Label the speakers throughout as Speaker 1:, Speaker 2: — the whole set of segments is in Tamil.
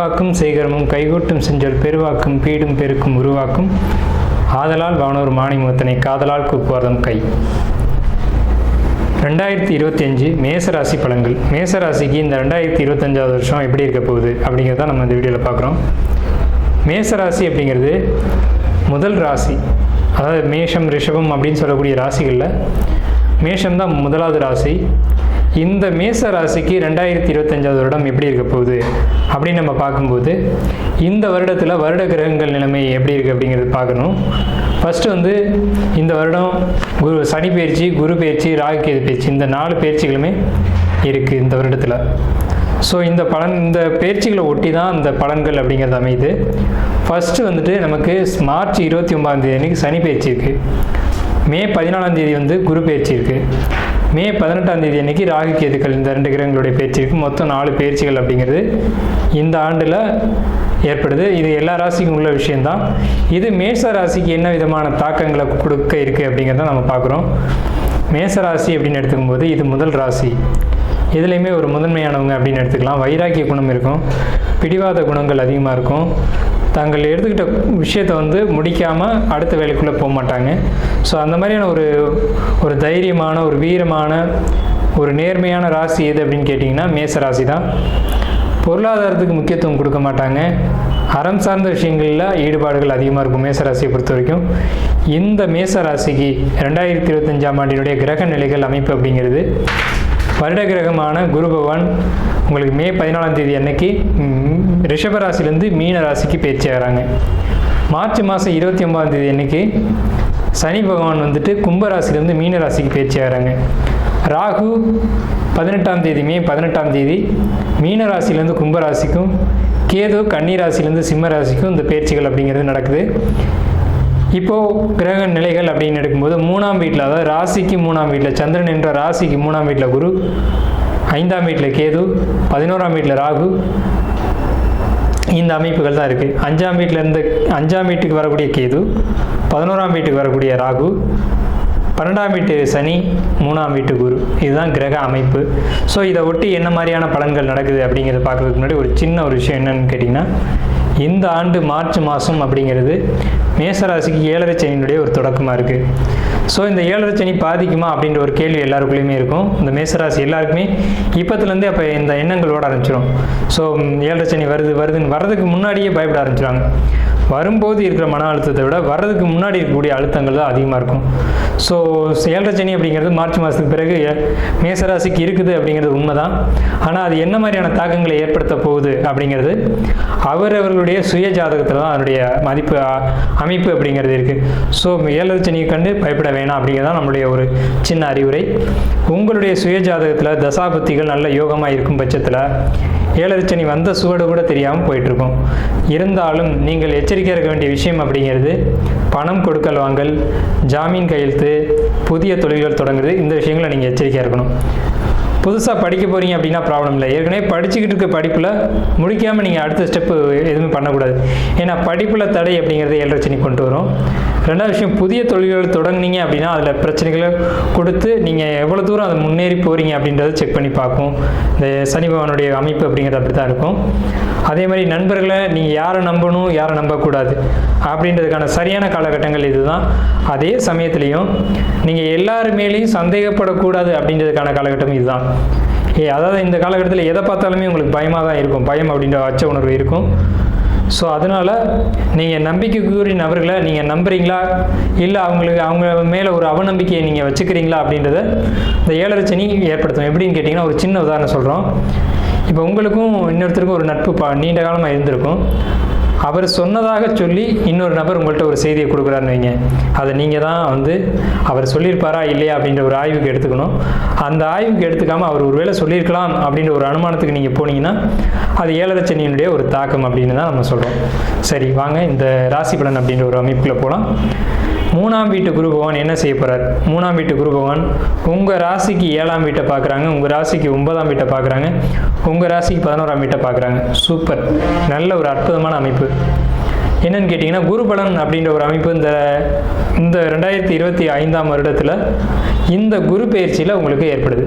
Speaker 1: செல்வாக்கும் சேகரமும் கைகூட்டும் செஞ்சொல் பெருவாக்கும் பீடும் பெருக்கும் உருவாக்கும் ஆதலால் வானோர் மாணிமுகத்தனை காதலால் கூப்புவார்தம் கை. 2025 மேசராசி பலன்கள். மேசராசிக்கு இந்த 2025 வருஷம் எப்படி இருக்க போகுது அப்படிங்கிறத நம்ம இந்த வீடியோவில் பார்க்குறோம். மேசராசி அப்படிங்கிறது முதல் ராசி, அதாவது மேஷம் ரிஷபம் அப்படின்னு சொல்லக்கூடிய ராசிகளில் மேஷம்தான் முதலாவது ராசி. இந்த மேச ராசிக்கு 2025 வருடம் எப்படி இருக்க போகுது அப்படின்னு நம்ம பார்க்கும்போது இந்த வருடத்தில் வருட கிரகங்கள் நிலைமை எப்படி இருக்குது அப்படிங்கிறது பார்க்கணும். ஃபஸ்ட்டு இந்த வருடம் சனி பயிற்சி, குரு பயிற்சி, ராகு கேது பயிற்சி, இந்த 4 பயிற்சிகளுமே இருக்குது இந்த வருடத்தில். ஸோ இந்த பயிற்சிகளை ஒட்டி தான் இந்த பலன்கள் அப்படிங்கிறது அமையுது. ஃபஸ்ட்டு நமக்கு மார்ச் 29 அன்றைக்கி சனி பயிற்சி இருக்குது. மே 14 குரு பயிற்சி இருக்குது. மே 18 அன்றைக்கி ராகு கேதுக்கள், இந்த 2 கிரகங்களுடைய பயிற்சி இருக்குது. மொத்தம் 4 பயிற்சிகள் அப்படிங்கிறது இந்த ஆண்டில் ஏற்படுது. இது எல்லா ராசிக்கும் உள்ள விஷயந்தான். இது மேச ராசிக்கு என்ன விதமான தாக்கங்களை கொடுக்க இருக்குது அப்படிங்கிறத நம்ம பார்க்குறோம். மேச ராசி அப்படின்னு எடுத்துக்கும்போது இது முதல் ராசி. இதுலேயுமே ஒரு முதன்மையானவங்க அப்படின்னு எடுத்துக்கலாம். வைராக்கிய குணம் இருக்கும், பிடிவாத குணங்கள் அதிகமாக இருக்கும். தாங்கள் எடுத்துக்கிட்ட விஷயத்தை முடிக்காமல் அடுத்த வேலைக்குள்ளே போக மாட்டாங்க. ஸோ அந்த மாதிரியான ஒரு தைரியமான, ஒரு வீரமான, ஒரு நேர்மையான ராசி எது அப்படின்னு கேட்டிங்கன்னா மேச ராசி தான். பொருளாதாரத்துக்கு முக்கியத்துவம் கொடுக்க மாட்டாங்க. அறம் சார்ந்த விஷயங்களில் ஈடுபாடுகள் அதிகமாக இருக்கும் மேசராசியை பொறுத்த வரைக்கும். இந்த மேசராசிக்கு 2025 ஆண்டினுடைய கிரக நிலைகள் அமைப்பு அப்படிங்கிறது வருட கிரகமான குரு பகவான் உங்களுக்கு மே 14 அன்னைக்கு ரிஷபராசிலேருந்து மீன ராசிக்கு பயிற்சி ஆகிறாங்க. மார்ச் மாதம் 29 அன்னைக்கு சனி பகவான் கும்பராசிலேருந்து மீன ராசிக்கு பயிற்சி ஆகிறாங்க. ராகு 18 மே 18 மீன ராசிலேருந்து கும்பராசிக்கும், கேது கன்னி ராசிலேருந்து சிம்ம ராசிக்கும் இந்த பயிற்சிகள் அப்படிங்கிறது நடக்குது. இப்போது கிரக நிலைகள் அப்படின்னு எடுக்கும்போது 3ஆம் வீட்டில், அதாவது ராசிக்கு 3ஆம் வீட்டில் சந்திரன் என்ற ராசிக்கு 3ஆம் வீட்டில் குரு, 5ஆம் வீட்டில் கேது, 11ஆம் வீட்டில் ராகு, இந்த அமைப்புகள் தான் இருக்குது. 5ஆம் வீட்டுக்கு வரக்கூடிய கேது, 11ஆம் வீட்டுக்கு வரக்கூடிய ராகு, 12ஆம் வீட்டு சனி, 3ஆம் வீட்டு குரு, இதுதான் கிரக அமைப்பு. ஸோ இதை ஒட்டி என்ன மாதிரியான பலன்கள் நடக்குது அப்படிங்கிறத பார்க்கறதுக்கு முன்னாடி ஒரு சின்ன விஷயம் என்னன்னு கேட்டிங்கன்னா, இந்த ஆண்டு மார்ச் மாதம் அப்படிங்கிறது மேசராசிக்கு 7.5 சனியினுடைய ஒரு தொடக்கமாக இருக்குது. ஸோ இந்த 7.5 சனி பாதிக்குமா அப்படின்ற ஒரு கேள்வி எல்லாருக்குள்ளேயுமே இருக்கும். இந்த மேசராசி எல்லாருக்குமே இப்போத்துலேருந்தே அப்போ இந்த எண்ணங்கள் ஓட ஆரம்பிச்சிடும். ஸோ 7.5 சனி வருதுன்னு வர்றதுக்கு முன்னாடியே பயப்பட ஆரம்பிச்சிடுவாங்க. வரும்போது இருக்கிற மன அழுத்தத்தை விட வர்றதுக்கு முன்னாடி இருக்கக்கூடிய அழுத்தங்கள் தான் அதிகமாக இருக்கும். ஸோ 7.5 சனி அப்படிங்கிறது மார்ச் மாதத்துக்கு பிறகு மேசராசிக்கு இருக்குது அப்படிங்கிறது உண்மை தான். ஆனால் அது என்ன மாதிரியான தாக்கங்களை ஏற்படுத்த போகுது அப்படிங்கிறது அவர்களுடைய சுய ஜாதகத்தில் தான் அதனுடைய அமைப்பு அப்படிங்கிறது இருக்குது. ஸோ 7.5 சனியை கண்டு பயப்பட வேணாம் அப்படிங்கிறதான் நம்மளுடைய ஒரு சின்ன அறிவுரை. உங்களுடைய சுய ஜாதகத்தில் தசாபுத்திகள் நல்ல யோகமாக இருக்கும் பட்சத்தில் 7.5 சனி வந்த சுவடு கூட தெரியாமல் போயிட்டுருக்கும். இருந்தாலும் நீங்கள் எச்சரிக்கையாக இருக்க வேண்டிய விஷயம் அப்படிங்கிறது பணம் கொடுக்கல் வாங்கல், ஜாமீன் கையெழுத்து, புதிய தொழில்கள் தொடங்குறது, இந்த விஷயங்களை நீங்கள் எச்சரிக்கையாக இருக்கணும். புதுசாக படிக்க போகிறீங்க அப்படின்னா ப்ராப்ளம் இல்லை. ஏற்கனவே படிச்சுக்கிட்டு இருக்க படிப்பில் முடிக்காமல் நீங்கள் அடுத்த ஸ்டெப்பு எதுவுமே பண்ணக்கூடாது. ஏன்னா படிப்பில் தடை அப்படிங்கிறது 7.5 சனி கொண்டு வரும். ரெண்டாவது விஷயம், புதிய தொழில்கள் தொடங்குனீங்க அப்படின்னா அதில் பிரச்சனைகளை கொடுத்து நீங்கள் எவ்வளோ தூரம் அதை முன்னேறி போகிறீங்க அப்படின்றத செக் பண்ணி பார்க்கும். இந்த சனி பகவானுடைய அமைப்பு அப்படிங்கிறது அப்படி தான் இருக்கும். அதே மாதிரி நண்பர்களை நீங்கள் யாரை நம்பணும், யாரை நம்பக்கூடாது அப்படின்றதுக்கான சரியான காலகட்டங்கள் இதுதான். அதே சமயத்துலேயும் நீங்கள் எல்லாருமேலேயும் சந்தேகப்படக்கூடாது அப்படின்றதுக்கான காலகட்டம் இதுதான். அதாவது இந்த காலகட்டத்தில் எதை பார்த்தாலுமே உங்களுக்கு பயமாக தான் இருக்கும். பயம் அப்படின்ற அச்ச உணர்வு இருக்கும். ஸோ அதனால் நீங்கள் நம்பிக்கைக்குரிய நபர்களை நீங்கள் நம்புறீங்களா, இல்லை அவங்க மேலே ஒரு அவநம்பிக்கையை நீங்கள் வச்சுக்கிறீங்களா அப்படின்றத இந்த 7.5 சனி ஏற்படுத்தும். எப்படின்னு கேட்டிங்கன்னா, ஒரு சின்ன உதாரணம் சொல்கிறோம். இப்போ உங்களுக்கும் இன்னொருத்தருக்கும் ஒரு நட்பு நீண்ட காலமாக இருந்திருக்கும். அவர் சொன்னதாக சொல்லி இன்னொரு நபர் உங்கள்கிட்ட ஒரு செய்தியை கொடுக்குறாருன்னு வைங்க. அதை நீங்கள் தான் அவர் சொல்லியிருப்பாரா இல்லையா அப்படின்ற ஒரு ஆய்வுக்கு எடுத்துக்கணும். அந்த ஆய்வுக்கு எடுத்துக்காமல் அவர் ஒருவேளை சொல்லியிருக்கலாம் அப்படின்ற ஒரு அனுமானத்துக்கு நீங்கள் போனீங்கன்னா அது 7.5 சனியினுடைய ஒரு தாக்கம் அப்படின்னு தான் நம்ம சொல்கிறோம். சரி, வாங்க இந்த ராசி பலன் அப்படின்ற ஒரு அமைப்புக்குள்ளே போகலாம். 3ஆம் வீட்டு குரு பகவான் என்ன செய்ய போகிறார்? 3ஆம் வீட்டு குரு பகவான் உங்கள் ராசிக்கு 7ஆம் வீட்டை பார்க்குறாங்க, உங்கள் ராசிக்கு 9ஆம் வீட்டை பார்க்குறாங்க, உங்கள் ராசிக்கு 11ஆம் வீட்டை பார்க்குறாங்க. சூப்பர், நல்ல ஒரு அற்புதமான அமைப்பு. என்னன்னு கேட்டிங்கன்னா, குரு பலன் அப்படின்ற ஒரு அமைப்பு இந்த 2025ஆம் வருடத்தில் இந்த குரு பயிற்சியில் உங்களுக்கு ஏற்படுது.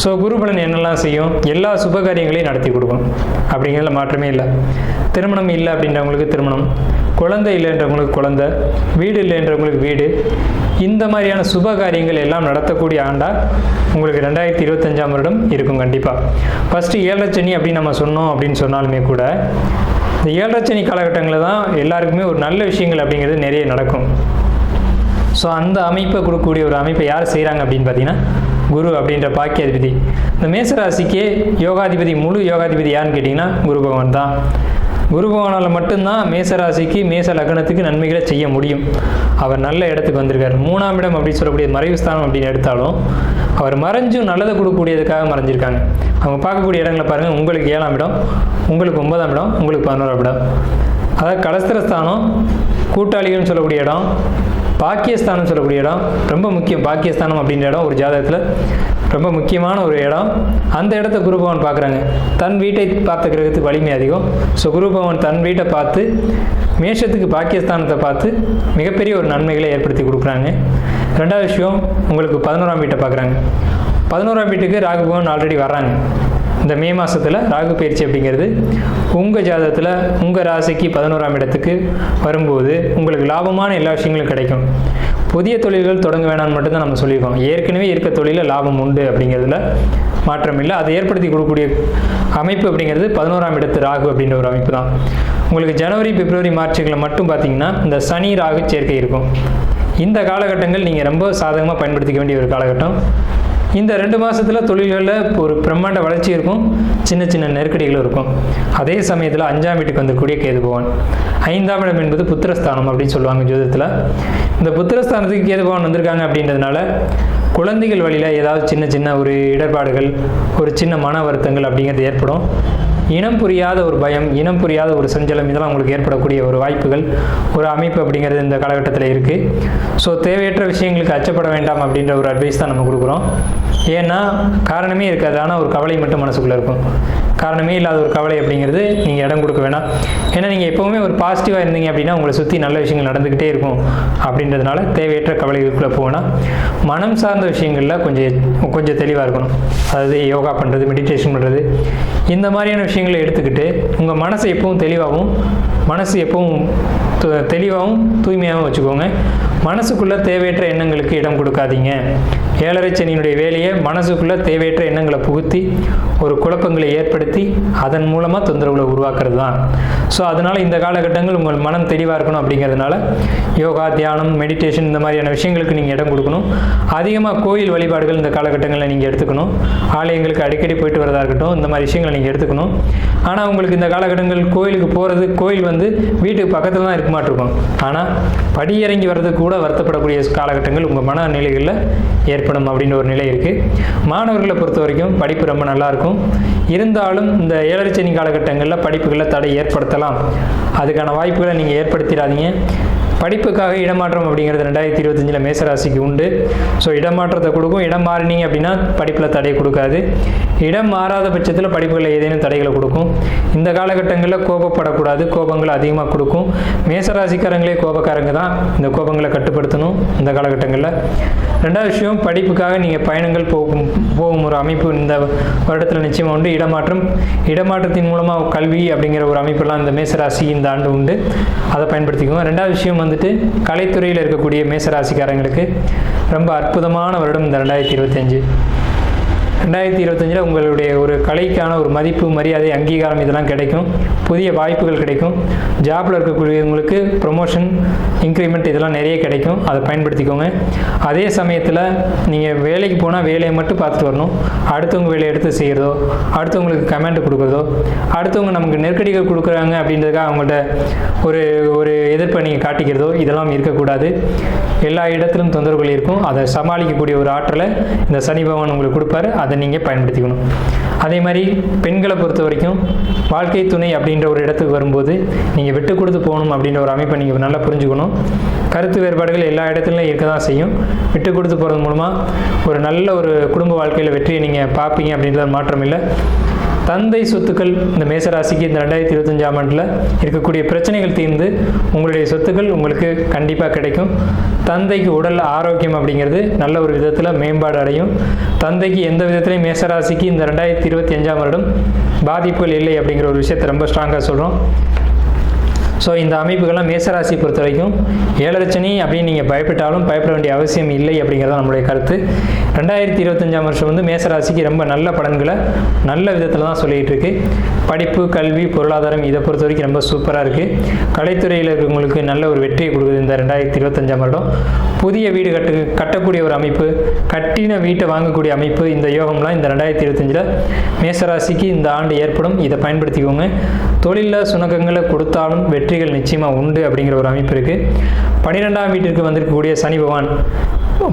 Speaker 1: ஸோ குரு பலன் என்னெல்லாம் செய்யும்? எல்லா சுபகாரியங்களையும் நடத்தி கொடுக்கும், அப்படிங்கிறதுல மாற்றமே இல்லை. திருமணம் இல்லை அப்படின்றவங்களுக்கு திருமணம், குழந்தை இல்லைன்றவங்களுக்கு குழந்தை, வீடு இல்லைன்றவங்களுக்கு வீடு, இந்த மாதிரியான சுப காரியங்கள் எல்லாம் நடத்தக்கூடிய ஆண்டாக உங்களுக்கு 2025ஆம் வருடம் இருக்கும் கண்டிப்பாக. ஃபஸ்ட்டு 7 சனி அப்படின்னு நம்ம சொன்னோம் அப்படின்னு சொன்னாலுமே கூட, இந்த 7 சனி காலகட்டங்களில் தான் எல்லாருக்குமே ஒரு நல்ல விஷயங்கள் அப்படிங்கிறது நிறைய நடக்கும். ஸோ அந்த அமைப்பை கொடுக்கக்கூடிய ஒரு அமைப்பை யார் செய்கிறாங்க அப்படின்னு பார்த்தீங்கன்னா, குரு அப்படின்ற பாக்கியாதிபதி. இந்த மேசராசிக்கே யோகாதிபதி, முழு யோகாதிபதி யாருன்னு கேட்டிங்கன்னா குரு பகவான் தான். குரு பகவானால் மட்டும்தான் மேசராசிக்கு, மேச லக்னத்துக்கு நன்மைகளை செய்ய முடியும். அவர் நல்ல இடத்துக்கு வந்திருக்கார். 3ஆம் இடம் அப்படின்னு சொல்லக்கூடிய மறைவு ஸ்தானம் அப்படின்னு எடுத்தாலும், அவர் மறைஞ்சும் நல்லதை கொடுக்கக்கூடியதுக்காக மறைஞ்சிருக்காங்க. அவங்க பார்க்கக்கூடிய இடங்களை பாருங்கள். உங்களுக்கு 7ஆம் இடம், உங்களுக்கு 9ஆம் இடம், உங்களுக்கு 11ஆம் இடம். அதாவது கலஸ்திரஸ்தானம், கூட்டாளிகள்னு சொல்லக்கூடிய இடம், பாக்கியஸ்தானம் சொல்லக்கூடிய இடம் ரொம்ப முக்கியம். பாக்கியஸ்தானம் அப்படின்ற இடம் ஒரு ஜாதகத்தில் ரொம்ப முக்கியமான ஒரு இடம். அந்த இடத்த குரு பகவான் பார்க்குறாங்க. தன் வீட்டை பார்த்த கிரகத்துக்கு வலிமை அதிகம். ஸோ குரு பகவான் தன் வீட்டை பார்த்து, மேஷத்துக்கு பாக்கியஸ்தானத்தை பார்த்து மிகப்பெரிய ஒரு நன்மைகளை ஏற்படுத்தி கொடுக்குறாங்க. ரெண்டாவது விஷயம், உங்களுக்கு 11ஆம் வீட்டை பார்க்குறாங்க. 11ஆம் வீட்டுக்கு ராகு பகவான் ஆல்ரெடி வர்றாங்க. இந்த மே மாதத்தில் ராகு பயிற்சி அப்படிங்கிறது உங்கள் ஜாதகத்தில் உங்கள் ராசிக்கு 11ஆம் இடத்துக்கு வரும்போது உங்களுக்கு லாபமான எல்லா விஷயங்களும் கிடைக்கும். புதிய தொழில்கள் தொடங்க வேணாம்னு மட்டும்தான் நம்ம சொல்லியிருக்கோம். ஏற்கனவே இருக்க தொழிலில் லாபம் உண்டு அப்படிங்கிறதுல மாற்றம் இல்லை. அதை ஏற்படுத்தி கொடுக்கக்கூடிய அமைப்பு அப்படிங்கிறது 11ஆம் இடத்து ராகு அப்படின்ற ஒரு அமைப்பு தான். உங்களுக்கு ஜனவரி, பிப்ரவரி, மார்ச்சுகளில் மட்டும் பார்த்தீங்கன்னா இந்த சனி ராகு சேர்க்கை இருக்கும். இந்த காலகட்டங்கள் நீங்கள் ரொம்ப சாதகமாக பயன்படுத்திக்க வேண்டிய ஒரு காலகட்டம். இந்த 2 மாதத்தில் தொழில்களில் ஒரு பிரம்மாண்ட வளர்ச்சி இருக்கும், சின்ன சின்ன நெருக்கடிகளும் இருக்கும். அதே சமயத்தில் 5ஆம் வீட்டுக்கு வந்திருக்கக்கூடிய கேது பகவான். 5ஆம் இடம் என்பது புத்திரஸ்தானம் அப்படின்னு சொல்லுவாங்க ஜோதிடத்தில். இந்த புத்திரஸ்தானத்துக்கு கேது பகவான் வந்திருக்காங்க அப்படின்றதுனால குழந்தைகள் வழியில் ஏதாவது சின்ன சின்ன ஒரு இடர்பாடுகள், ஒரு சின்ன மன வருத்தங்கள் அப்படிங்கிறது ஏற்படும். இனம் புரியாத ஒரு பயம், இனம் புரியாத ஒரு சஞ்சலம், இதெல்லாம் உங்களுக்கு ஏற்படக்கூடிய ஒரு வாய்ப்புகள், ஒரு அமைப்பு அப்படிங்கிறது இந்த காலகட்டத்தில் இருக்குது. ஸோ தேவையற்ற விஷயங்களுக்கு அச்சப்பட வேண்டாம் அப்படின்ற ஒரு அட்வைஸ் தான் நம்ம கொடுக்குறோம். ஏன்னா காரணமே இருக்காது, ஆனால் ஒரு கவலை மட்டும் மனசுக்குள்ளே இருக்கும். காரணமே இல்லாத ஒரு கவலை அப்படிங்கிறது நீங்கள் இடம் கொடுக்க வேணாம். ஏன்னா நீங்கள் எப்போவுமே ஒரு பாசிட்டிவாக இருந்தீங்க அப்படின்னா உங்களை சுற்றி நல்ல விஷயங்கள் நடந்துக்கிட்டே இருக்கும். அப்படின்றதுனால தேவையற்ற கவலைகளுக்குள்ளே போனால் மனம் சார்ந்த விஷயங்களில் கொஞ்சம் தெளிவாக இருக்கணும். அதாவது யோகா பண்ணுறது, மெடிடேஷன் பண்ணுறது, இந்த மாதிரியான விஷயங்களை எடுத்துக்கிட்டு உங்கள் மனசை எப்பவும் தெளிவாகவும், மனசு எப்பவும் தெளிவாகவும் தூய்மையாகவும் வச்சுக்கோங்க. மனசுக்குள்ளே தேவையற்ற எண்ணங்களுக்கு இடம் கொடுக்காதீங்க. 7 சனியினுடைய வேலையை மனசுக்குள்ளே தேவையற்ற எண்ணங்களை புகுத்தி ஒரு குழப்பங்களை ஏற்படுத்தி அதன் மூலமாக தொந்தரவுகளை உருவாக்குறது தான். ஸோ அதனால் இந்த காலகட்டங்கள் உங்கள் மனம் தெளிவாக இருக்கணும். அப்படிங்கிறதுனால யோகா, தியானம், மெடிடேஷன் இந்த மாதிரியான விஷயங்களுக்கு நீங்கள் இடம் கொடுக்கணும். அதிகமாக கோயில் வழிபாடுகள் இந்த காலகட்டங்களில் நீங்கள் எடுத்துக்கணும். ஆலயங்களுக்கு அடிக்கடி போயிட்டு வரதா இருக்கட்டும், இந்த மாதிரி விஷயங்களை நீங்கள் எடுத்துக்கணும். ஆனால் உங்களுக்கு இந்த காலகட்டங்கள் கோயிலுக்கு போகிறது, கோயில் வீட்டுக்கு பக்கத்தில் தான் இருக்க மாட்டிருக்கும். ஆனால் படியிறங்கி வர்றதுக்கு கூட வருத்தப்படக்கூடிய காலகட்டங்கள் உங்கள் மனநிலைகளில் ஏற்படும் அப்படின்ற ஒரு நிலை இருக்குது. மாணவர்களை பொறுத்த வரைக்கும் படிப்பு ரொம்ப நல்லாயிருக்கும். இருந்தாலும் இந்த 7 சனி காலகட்டங்களில் படிப்புகளில் தடை ஏற்படுத்தலாம். அதுக்கான வாய்ப்புகளை நீங்கள் ஏற்படுத்திடாதீங்க. படிப்புக்காக இடமாற்றம் அப்படிங்கிறது 2025 மேசராசிக்கு உண்டு. ஸோ இடமாற்றத்தை கொடுக்கும். இடம் மாறினீங்க அப்படின்னா படிப்பில் தடை கொடுக்காது. இடம் மாறாத பட்சத்தில் படிப்புகளில் ஏதேனும் தடைகளை கொடுக்கும். இந்த காலகட்டங்களில் கோபப்படக்கூடாது, கோபங்களை அதிகமாக கொடுக்கும். மேசராசிக்காரங்களே கோபக்காரங்க தான். இந்த கோபங்களை கட்டுப்படுத்தணும் இந்த காலகட்டங்களில். ரெண்டாவது விஷயம், படிப்புக்காக நீங்கள் பயணங்கள் போகும் ஒரு அமைப்பு இந்த வருடத்தில் நிச்சயமாக உண்டு. இடமாற்றத்தின் மூலமாக கல்வி அப்படிங்கிற ஒரு அமைப்பெல்லாம் இந்த மேசராசி இந்த ஆண்டு உண்டு. அதை பயன்படுத்திக்குவோம். ரெண்டாவது விஷயம் கலைத்துறையில் இருக்கக்கூடிய மேசராசிக்காரங்களுக்கு ரொம்ப அற்புதமான வருடம் இந்த 2025. 2025 உங்களுடைய ஒரு கலைக்கான ஒரு மதிப்பு, மரியாதை, அங்கீகாரம் இதெல்லாம் கிடைக்கும். புதிய வாய்ப்புகள் கிடைக்கும். ஜாப்பில் இருக்கக்கூடியவங்களுக்கு ப்ரொமோஷன், இன்க்ரிமெண்ட் இதெல்லாம் நிறைய கிடைக்கும். அதை பயன்படுத்திக்கோங்க. அதே சமயத்தில் நீங்கள் வேலைக்கு போனால் வேலையை மட்டும் பார்த்துட்டு வரணும். அடுத்தவங்க வேலையை எடுத்து செய்கிறதோ, அடுத்தவங்களுக்கு கமெண்ட் கொடுக்குறதோ, அடுத்தவங்க நமக்கு நெருக்கடிகள் கொடுக்குறாங்க அப்படின்றதுக்காக அவங்கள்ட்ட ஒரு எதிர்ப்பை நீங்கள் காட்டிக்கிறதோ இதெல்லாம் இருக்கக்கூடாது. எல்லா இடத்திலும் தொந்தரவுகள் இருக்கும். அதை சமாளிக்கக்கூடிய ஒரு ஆற்றலை இந்த சனி பகவான் உங்களுக்கு கொடுப்பாரு. அதை நீங்கள் பயன்படுத்திக்கணும். அதே மாதிரி பெண்களை பொறுத்த வரைக்கும் வாழ்க்கை துணை அப்படின்ற ஒரு இடத்துக்கு வரும்போது நீங்கள் விட்டு கொடுத்து போகணும் அப்படின்ற ஒரு அமைப்பை நீங்கள் நல்லா புரிஞ்சுக்கணும். கருத்து வேறுபாடுகள் எல்லா இடத்துலையும் இருக்க தான் செய்யும். விட்டு கொடுத்து போகிறது மூலமாக ஒரு நல்ல ஒரு குடும்ப வாழ்க்கையில் வெற்றியை நீங்கள் பார்ப்பீங்க அப்படின்றது மாற்றம் இல்லை. தந்தை சொத்துக்கள் இந்த மேசராசிக்கு இந்த 2025ஆம் ஆண்டில் இருக்கக்கூடிய பிரச்சனைகள் தீர்ந்து உங்களுடைய சொத்துக்கள் உங்களுக்கு கண்டிப்பாக கிடைக்கும். தந்தைக்கு உடல் ஆரோக்கியம் அப்படிங்கிறது நல்ல ஒரு விதத்தில் மேம்பாடு அடையும். தந்தைக்கு எந்த விதத்திலையும் மேசராசிக்கு இந்த 2025ஆம் வருடம் பாதிப்புகள் இல்லை அப்படிங்கிற ஒரு விஷயத்தை ரொம்ப ஸ்ட்ராங்காக சொல்கிறோம். ஸோ இந்த அமைப்புகள்லாம் மேசராசி பொறுத்த வரைக்கும் 7 சனி அப்படின்னு நீங்கள் பயப்பட்டாலும் பயப்பட வேண்டிய அவசியம் இல்லை அப்படிங்கிறது நம்மளுடைய கருத்து. 2025ஆம் வருஷம் வந்து மேசராசிக்கு ரொம்ப நல்ல பலன்களை நல்ல விதத்தில் தான் சொல்லிகிட்டு இருக்கு. படிப்பு, கல்வி, பொருளாதாரம் இதை பொறுத்த வரைக்கும் ரொம்ப சூப்பராக இருக்குது. கலைத்துறையில் இருக்கிறவங்களுக்கு நல்ல ஒரு வெற்றியை கொடுக்குது இந்த 2025ஆம் வருடம். புதிய வீடு கட்டக்கூடிய ஒரு அமைப்பு, கட்டின வீட்டை வாங்கக்கூடிய அமைப்பு, இந்த யோகம்லாம் இந்த 2025 மேசராசிக்கு இந்த ஆண்டு ஏற்படும். இதை பயன்படுத்திக்கோங்க. தொழிலில் சுணக்கங்களை கொடுத்தாலும் வெற்றிகள் நிச்சயமாக உண்டு அப்படிங்கிற ஒரு அமைப்பு இருக்குது. 12ஆம் வீட்டிற்கு வந்திருக்கக்கூடிய சனி பகவான்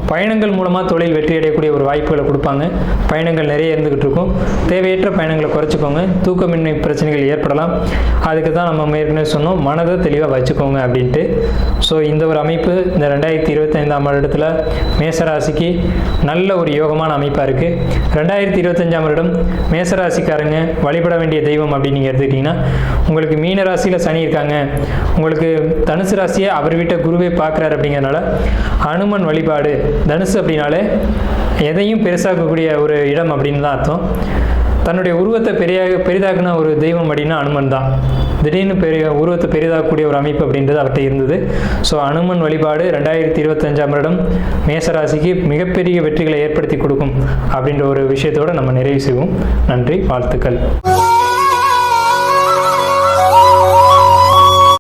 Speaker 1: பயணங்கள் மூலமாக தொழில் வெற்றி அடையக்கூடிய ஒரு வாய்ப்புகளை கொடுப்பாங்க. பயணங்கள் நிறைய இருந்துக்கிட்டு இருக்கும். தேவையற்ற பயணங்களை குறைச்சிக்கோங்க. தூக்கமின்மை பிரச்சனைகள் ஏற்படலாம். அதுக்கு தான் நம்ம ஏற்கனவே சொன்னோம், மனதை தெளிவாக வச்சுக்கோங்க அப்படின்ட்டு. ஸோ இந்த ஒரு அமைப்பு இந்த 2025ஆம் வருடத்தில் மேசராசிக்கு நல்ல ஒரு யோகமான அமைப்பாக இருக்குது. 2025ஆம் வருடம் மேசராசிக்காரங்க வழிபட வேண்டிய தெய்வம் அப்படின்னு நீங்கள் எடுத்துக்கிட்டிங்கன்னா, உங்களுக்கு மீன ராசியில் சனி இருக்காங்க, உங்களுக்கு தனுசு ராசியை அவர் வீட்டை குருவே பார்க்குறாரு அப்படிங்கிறதுனால அனுமன் வழிபாடு. தனுசு அப்படின்னாலே எதையும் பெருசாக்கக்கூடிய ஒரு இடம் அப்படின்னு தான் அர்த்தம். தன்னுடைய உருவத்தை பெரிதாக்குன ஒரு தெய்வம் அப்படின்னா அனுமன் தான். திடீர்னு உருவத்தை பெரிதாக்கக்கூடிய ஒரு அமைப்பு அப்படின்றது அவர்கிட்ட இருந்தது. ஸோ அனுமன் வழிபாடு 2025ஆம் வருடம் மேசராசிக்கு மிகப்பெரிய வெற்றிகளை ஏற்படுத்தி கொடுக்கும் அப்படின்ற ஒரு விஷயத்தோடு நம்ம நிறைவு செய்வோம். நன்றி, வாழ்த்துக்கள்.